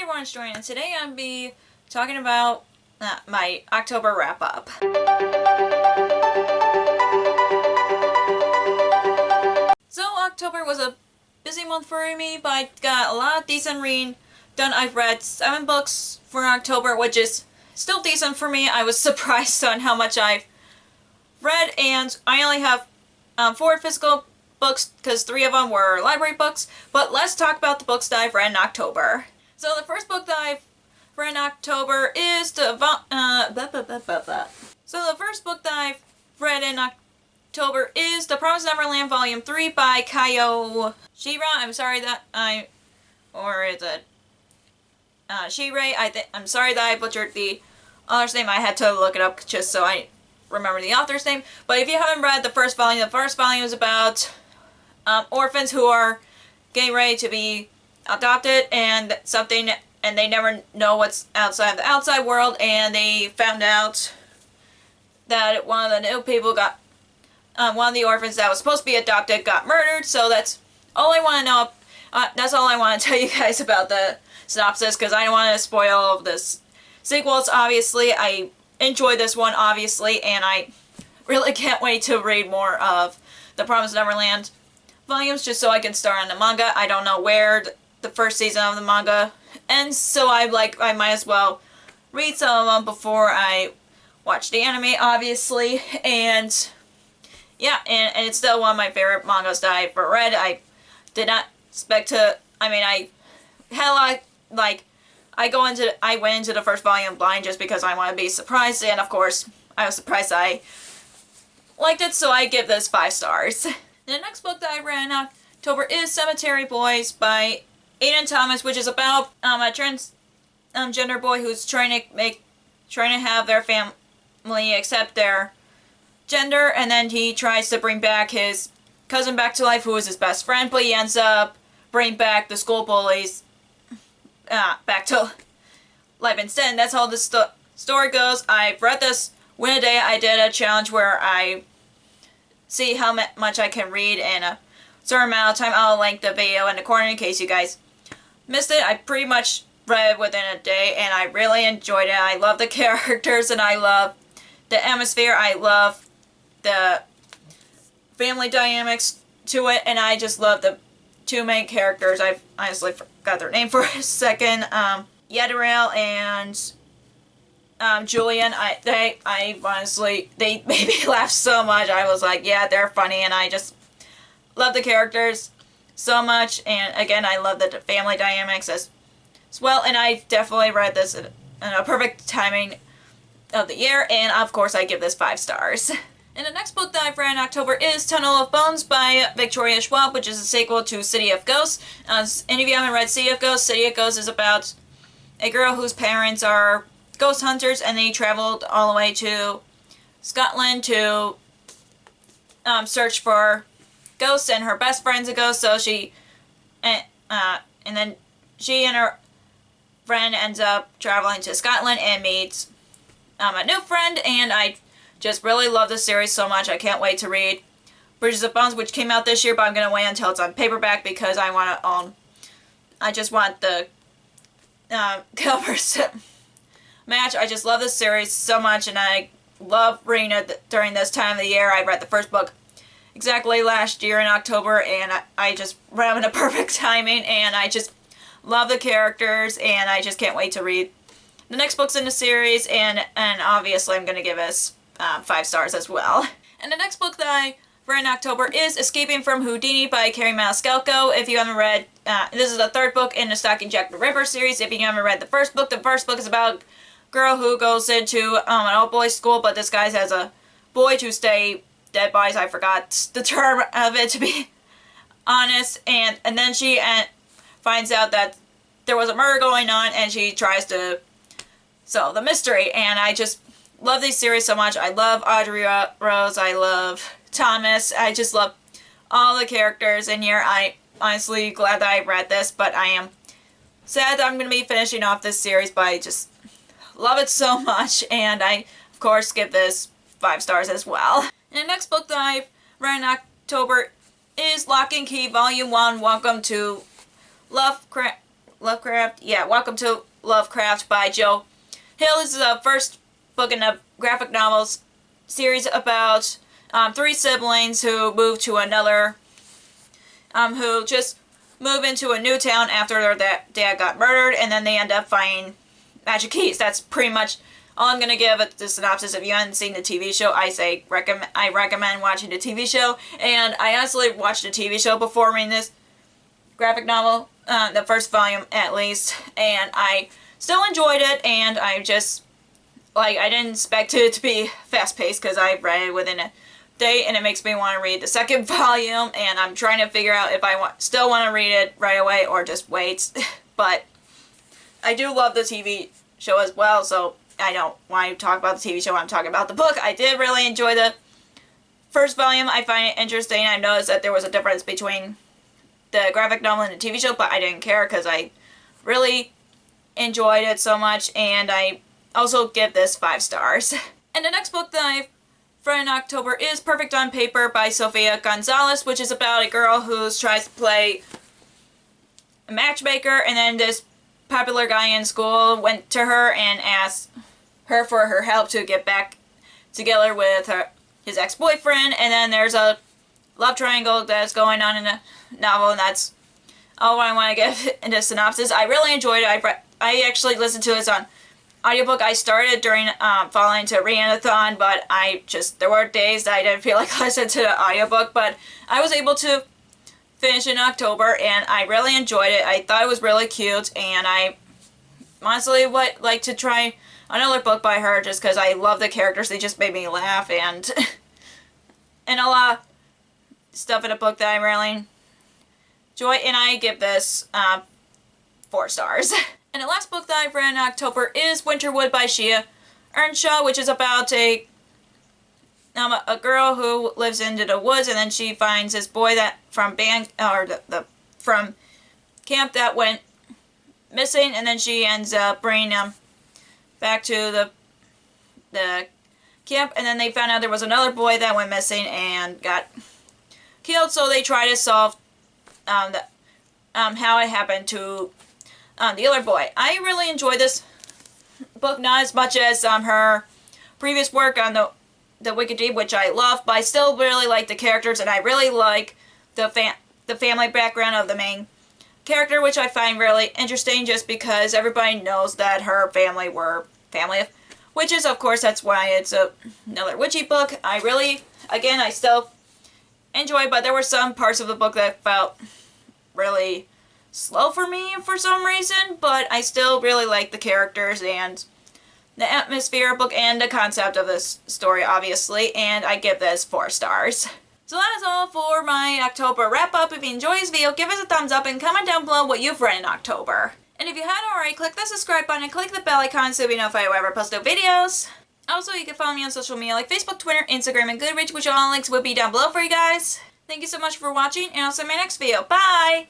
everyone, it's Joy, and today I'm be talking about my October wrap-up. So October was a busy month for me, but I got a lot of decent reading done. I've read 7 books for October, which is still decent for me. I was surprised on how much I've read, and I only have 4 physical books because 3 of them were library books. But let's talk about the books that I've read in October. So the first book that I've read in October is the first book that I've read in October is The Promised Neverland Volume 3 by Kayo Shira. I'm sorry that Shirei. I'm sorry that I butchered the author's name. I had to look it up just so I remember the author's name. But if you haven't read the first volume is about orphans who are getting ready to be adopted and they never know what's outside the outside world, and they found out that one of the new people got one of the orphans that was supposed to be adopted got murdered. So that's all I want to know. That's all I want to tell you guys about the synopsis, because I don't want to spoil this sequels. Obviously, I enjoyed this one, obviously, and I really can't wait to read more of the Promised Neverland volumes just so I can start on the manga. I don't know where the first season of the manga ends, so I might as well read some of them before I watch the anime, obviously. And yeah, and it's still one of my favorite mangas that I've ever read. I did not expect to, I went into the first volume blind just because I want to be surprised, and of course I was surprised I liked it, so I give this 5 stars. The next book that I read in October is Cemetery Boys by Aiden Thomas, which is about a transgender boy who's trying to have their family accept their gender, and then he tries to bring back his cousin back to life, who is his best friend, but he ends up bringing back the school bullies back to life instead. And that's how the story goes. I've read this within a day. I did a challenge where I see how much I can read in a certain amount of time. I'll link the video in the corner in case you guys missed it. I pretty much read it within a day, and I really enjoyed it. I love the characters, and I love the atmosphere. I love the family dynamics to it, and I just love the 2 main characters. I've honestly forgot their name for a second. Yadirael and Julian. They made me laugh so much. I was like, yeah, they're funny, and I just love the characters so much. And again, I love the family dynamics as well. And I definitely read this in a perfect timing of the year, and of course I give this 5 stars. And the next book that I've read in October is Tunnel of Bones by Victoria Schwab, which is a sequel to City of Ghosts. Any of you haven't read City of Ghosts, City of Ghosts is about a girl whose parents are ghost hunters, and they traveled all the way to Scotland to search for ghosts, and her best friend's a ghost, so and then she and her friend ends up traveling to Scotland and meets a new friend, and I just really love this series so much. I can't wait to read Bridges of Bones, which came out this year, but I'm going to wait until it's on paperback because I just want the covers match. I just love this series so much, and I love reading it during this time of the year. I read the first book exactly last year in October, and I just read them in a perfect timing, and I just love the characters, and I just can't wait to read the next books in the series, and obviously I'm going to give us 5 stars as well. And the next book that I read in October is Escaping from Houdini by Carrie Maniscalco. If you haven't read, this is the 3rd book in the Stalking Jack the Ripper series. If you haven't read the first book is about a girl who goes into an all-boys school, but this guy has a boy to stay dead bodies. I forgot the term of it, to be honest. And then she finds out that there was a murder going on, and she tries to solve the mystery. And I just love these series so much. I love Audrey Rose. I love Thomas. I just love all the characters in here. I'm honestly glad that I read this, but I am sad that I'm going to be finishing off this series, but I just love it so much, and I, of course, give this 5 stars as well. And the next book that I've read in October is Lock and Key Volume 1, Welcome to Lovecraft? Yeah, Welcome to Lovecraft by Joe Hill. This is the first book in a graphic novels series about 3 siblings who move to another, who just move into a new town after their dad got murdered, and then they end up finding magic keys. That's pretty much all I'm gonna give it the synopsis. If you haven't seen the TV show, I recommend watching the TV show. And I honestly watched the TV show before reading this graphic novel, the first volume at least, and I still enjoyed it. And I just I didn't expect it to be fast paced because I read it within a day, and it makes me want to read the second volume. And I'm trying to figure out if I still want to read it right away or just wait. But I do love the TV show as well, so I don't want to talk about the TV show. I'm talking about the book. I did really enjoy the first volume. I find it interesting. I noticed that there was a difference between the graphic novel and the TV show, but I didn't care because I really enjoyed it so much, and I also give this 5 stars. And the next book that I've read in October is Perfect on Paper by Sofia Gonzalez, which is about a girl who tries to play a matchmaker, and then this popular guy in school went to her and asked her for her help to get back together with his ex-boyfriend. And then there's a love triangle that's going on in the novel, and that's all I want to get in the synopsis. I really enjoyed it. I actually listened to this on audiobook. I started during falling into readathon, but there were days that I didn't feel like listening to the audiobook, but I was able to finish in October, and I really enjoyed it. I thought it was really cute, and I honestly would like to try another book by her just because I love the characters. They just made me laugh, and and a lot of stuff in a book that I really enjoy, and I give this 4 stars. And the last book that I've read in October is Winterwood by Shea Earnshaw, which is about a girl who lives into the woods, and then she finds this boy that from from camp that went missing, and then she ends up bringing him back to the camp, and then they found out there was another boy that went missing and got killed, so they try to solve how it happened to the other boy. I really enjoyed this book, not as much as her previous work on the Wicked Deed, which I love, but I still really like the characters, and I really like the family background of the main character, which I find really interesting just because everybody knows that her family were family of witches. Of course, that's why it's another witchy book. I still enjoy, but there were some parts of the book that felt really slow for me for some reason, but I still really like the characters and the atmosphere of the book and the concept of this story, obviously, and I give this 4 stars. So that is all for my October wrap-up. If you enjoyed this video, give us a thumbs up and comment down below what you've read in October. And if you haven't already, click the subscribe button and click the bell icon so you'll be notified whenever I post new videos. Also, you can follow me on social media like Facebook, Twitter, Instagram, and Goodreads, which all links will be down below for you guys. Thank you so much for watching, and I'll see you in my next video. Bye!